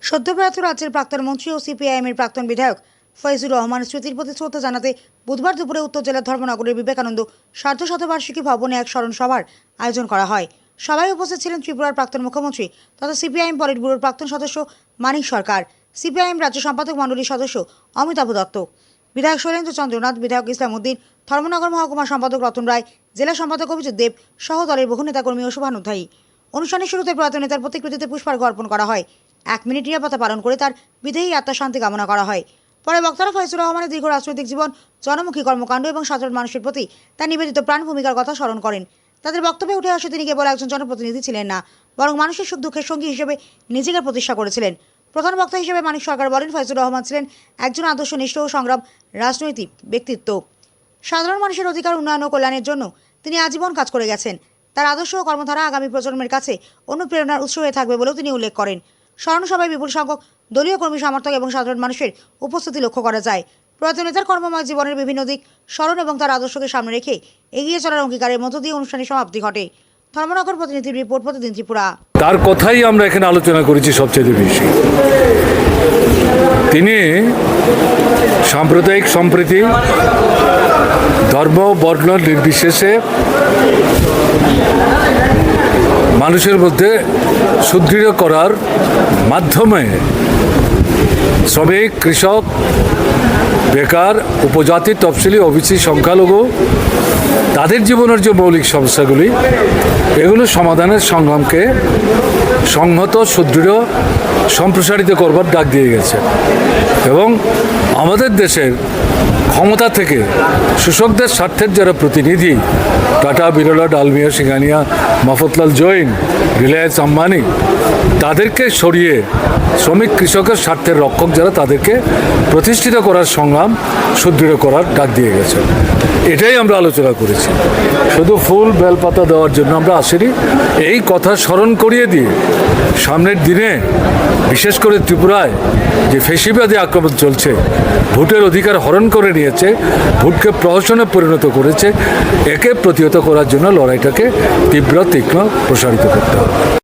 সদ্যপ্রয়াত রাজ্যের প্রাক্তন মন্ত্রী ও সিপিআইএমের প্রাক্তন বিধায়ক ফয়জুর রহমানের স্মৃতির প্রতি শ্রদ্ধা জানাতে বুধবার দুপুরে উত্তর জেলার ধর্মনগরের বিবেকানন্দ সার্ধশতবার্ষিকী ভবনে এক স্মরণ সভার আয়োজন করা হয়। সভায় উপস্থিত ছিলেন ত্রিপুরার প্রাক্তন মুখ্যমন্ত্রী তথা সিপিআইএম পলিট ব্যুরোর প্রাক্তন সদস্য মানিক সরকার, সিপিআইএম রাজ্য সম্পাদক মণ্ডলীর সদস্য অমিতাভ দত্ত, বিধায়ক শৈলেন্দ্র চন্দ্রনাথ, বিধায়ক ইসলাম উদ্দিন, ধর্মনগর মহকুমা সম্পাদক রতন রায়, জেলা সম্পাদক অভিজিৎ দেব সহ দলের বহু নেতাকর্মী ও শুভানুধ্যায়ী। অনুষ্ঠানের শুরুতে প্রয়াত নেতার প্রতিকৃতিতে পুষ্পার্ঘ্য অর্পণ করা হয়। 1 মিনিট নিরাপত্তা পালন করে তার বিদেহী আত্মার শান্তি কামনা করা হয়। পরে বক্তারা ফয়জুর রহমানের দীর্ঘ রাজনৈতিক জীবন, জনমুখী কর্মকাণ্ড এবং সাধারণ মানুষের প্রতি তার নিবেদিত প্রাণ ভূমিকার কথা স্মরণ করেন। তাদের বক্তব্যে উঠে আসে তিনি কেবল একজন জনপ্রতিনিধি ছিলেন না, বরং মানুষের সুখ দুঃখের সঙ্গী হিসেবে নিজেকে প্রতিষ্ঠা করেছিলেন। প্রধান বক্তা হিসেবে মানিক সরকার বলেন, ফয়জুর রহমান ছিলেন একজন আদর্শনিষ্ঠ ও সংগ্রাম রাজনৈতিক ব্যক্তিত্ব। সাধারণ মানুষের অধিকার, উন্নয়ন ও কল্যাণের জন্য তিনি আজীবন কাজ করে গেছেন। তার আদর্শ ও কর্মধারা আগামী প্রজন্মের কাছে অনুপ্রেরণার উৎস হয়ে থাকবে বলেও তিনি উল্লেখ করেন। স্মরণসভায় বিপুল সংখ্যক দলীয় কর্মী সমর্থক এবং সাধারণ মানুষের উপস্থিতি লক্ষ্য করা যায়। প্রয়াত নেতার কর্মময় জীবনের বিভিন্ন দিক স্মরণ এবং তার আদর্শকে সামনে রেখে এগিয়ে চলার অঙ্গীকারের মধ্য দিয়ে অনুষ্ঠানের সমাপ্তি ঘটে। ধর্মনগর প্রতিনিধির রিপোর্ট, প্রতিদিন ত্রিপুরা। তার কথাই আমরা এখানে আলোচনা করেছি সবচেয়ে বেশি। তিনি সাম্প্রদায়িক সম্প্রীতি, ধর্ম, বর্ণ নির্বিশেষে মানুষের মধ্যে সুদৃঢ় করার মাধ্যমে শ্রমিক, কৃষক, বেকার, উপজাতি, তফসিলি, ওবিসি, সংখ্যালঘু তাদের জীবনের যে মৌলিক সমস্যাগুলি, এগুলো সমাধানের সংগ্রামকে সংহত, সুদৃঢ়, সম্প্রসারিত করবার ডাক দিয়ে গেছে। এবং আমাদের দেশের ক্ষমতা থেকে শোষকদের স্বার্থের যারা প্রতিনিধি, টাটা, বিরলা, ডালমিয়া, সিঙ্গানিয়া, মফতলাল জৈন, রিলায়েন্স, আম্বানি, তাদেরকে সরিয়ে শ্রমিক, কৃষকের স্বার্থের রক্ষক যারা, তাদেরকে প্রতিষ্ঠিত করার সংগ্রাম সুদৃঢ় করার ডাক দিয়ে গেছে। এটাই আমরা আলোচনা করেছি। শুধু ফুল বেলপাতা দেওয়ার জন্য আমরা আসিনি, এই কথা স্মরণ করিয়ে দিয়ে সামনের দিনে বিশেষ করে ত্রিপুরায় যে ফ্যাসিবাদী আক্রমণ চলছে, ভোটের অধিকার হরণ করে নিয়েছে, ভোটকে প্রহসনে পরিণত করেছে, একে প্রতিহত করার জন্য লড়াইটাকে তীব্র, তীক্ষ্ণ, প্রসারিত করতে হবে।